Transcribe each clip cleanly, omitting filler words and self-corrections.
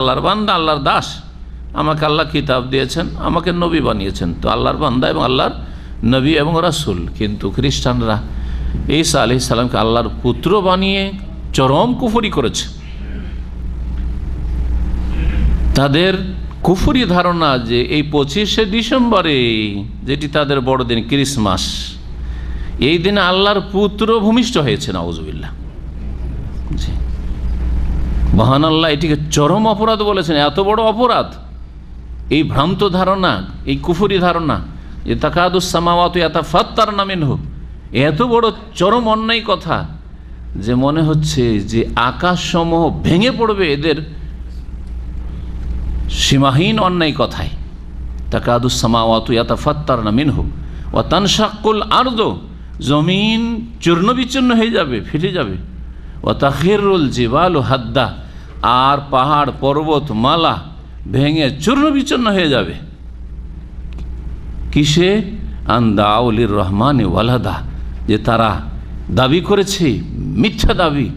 আল্লাহর বান্দা, আল্লাহর দাস, আমাকে আল্লাহ কিতাব দিয়েছেন, আমাকে নবী বানিয়েছেন, তো আল্লাহর বান্দা এবং আল্লাহর নবী এবং রাসূল। কিন্তু খ্রিস্টানরা ঈসা আলাইহিস সালামকে আল্লাহর পুত্র বানিয়ে চরম কুফরি করেছে। তাদের কুফরি ধারণা যে এই 25শে ডিসেম্বরে, যেটি তাদের বড়দিন ক্রিসমাস, এই দিনে আল্লাহর পুত্র ভূমিষ্ঠ হয়েছে, নাউজুবিল্লাহ। জি, মহান আল্লাহ এটিকে চরম অপরাধ বলেছেন। এত বড় অপরাধ, এই ভ্রান্ত ধারণা, এই কুফরি ধারণা যে তাকাদুস সামাওয়াতু ইয়াতাফাত্তারনা মিনহু, এত বড় চরম অন্যায় কথা যে মনে হচ্ছে যে আকাশসমূহ ভেঙে পড়বে এদের সীমাহীন অন্যায় কথায়। তাকাদুস সামাওয়াতু ইয়াতাফাত্তারনা মিনহু ওয়া তানশাক্কুল আরদু, জমিন চূর্ণ বিচূর্ণ হয়ে যাবে, ফেটে যাবে। ওয়া তাখিরুল জিবালু হাদ্দা, আর পাহাড় পর্বত মালা ভেঙে চূর্ণ বিচূর্ণ হয়ে যাবে। কিসে? আন্দাউলির রহমানে ওয়ালাদা, যে তারা দাবি করেছে, মিথ্যা দাবি,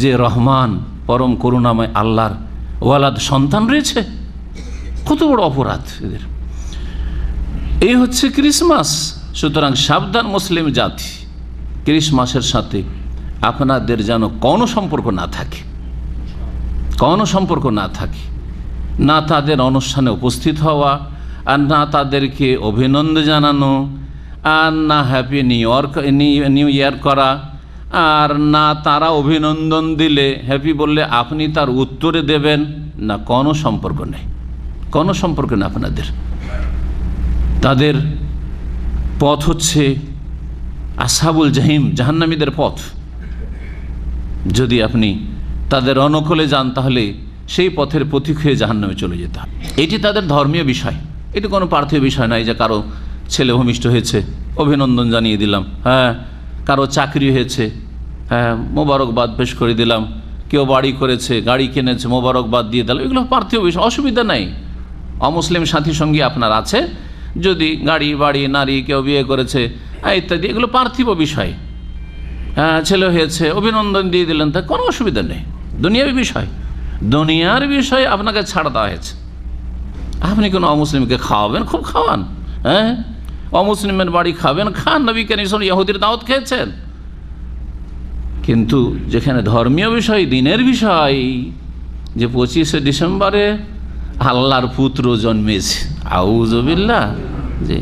যে রহমান পরম করুণাময় আল্লাহর ওয়ালাদ, সন্তান রয়েছে। কত বড় অপরাধ এদের। এই হচ্ছে ক্রিসমাস। সুতরাং সাবধান মুসলিম জাতি, ক্রিসমাসের সাথে আপনাদের যেন কোনো সম্পর্ক না থাকে, কোনো সম্পর্ক না থাকে, না তাদের অনুষ্ঠানে উপস্থিত হওয়া, আর না তাদেরকে অভিনন্দন জানানো, আর না হ্যাপি নিউ ইয়ার করা, আর না তারা অভিনন্দন দিলে, হ্যাপি বললে আপনি তার উত্তরে দেবেন না, কোনো সম্পর্ক নেই, কোনো সম্পর্ক নেই আপনাদের। তাদের পথ হচ্ছে আসহাবুল জাহিম, জাহান্নামীদের পথ। যদি আপনি তাদের অনুকূলে যান তাহলে সেই পথের পথিক হয়ে জাহান্নামে চলে যেতে হবে। এটি তাদের ধর্মীয় বিষয়, এটি কোনো পার্থিব বিষয় নয় যে কারো ছেলে ভূমিষ্ঠ হয়েছে অভিনন্দন জানিয়ে দিলাম, হ্যাঁ, কারো চাকরি হয়েছে, হ্যাঁ, মোবারকবাদ পেশ করে দিলাম, কেউ বাড়ি করেছে, গাড়ি কিনেছে, মোবারকবাদ দিয়ে দিলাম, এগুলো পার্থিব বিষয়, অসুবিধা নাই। অমুসলিম সাথী সঙ্গী আপনার আছে, যদি গাড়ি বাড়ি নারী কেউ বিয়ে করেছে ইত্যাদি, এগুলো পার্থিব বিষয়। হ্যাঁ, ছেলে হয়েছে অভিনন্দন দিয়ে দিলেন, তা কোনো অসুবিধা নেই। দুনিয়ার বিষয়, দুনিয়ার বিষয় আপনাকে ছাড় দেওয়া হয়েছে। আপনি কোনো অমুসলিমকে খাওয়াবেন, খুব খাওয়ান, হ্যাঁ, অমুসলিমের বাড়ি খাবেন, খান, নবী করিম সাল্লাল্লাহু আলাইহি ওয়াসাল্লাম ইহুদির দাওয়াত খেয়েছেন। কিন্তু যেখানে ধর্মীয় বিষয়, দিনের বিষয়, যে 25শে ডিসেম্বরে আল্লাহর পুত্র জন্মেছে, আউযুবিল্লাহ, জি।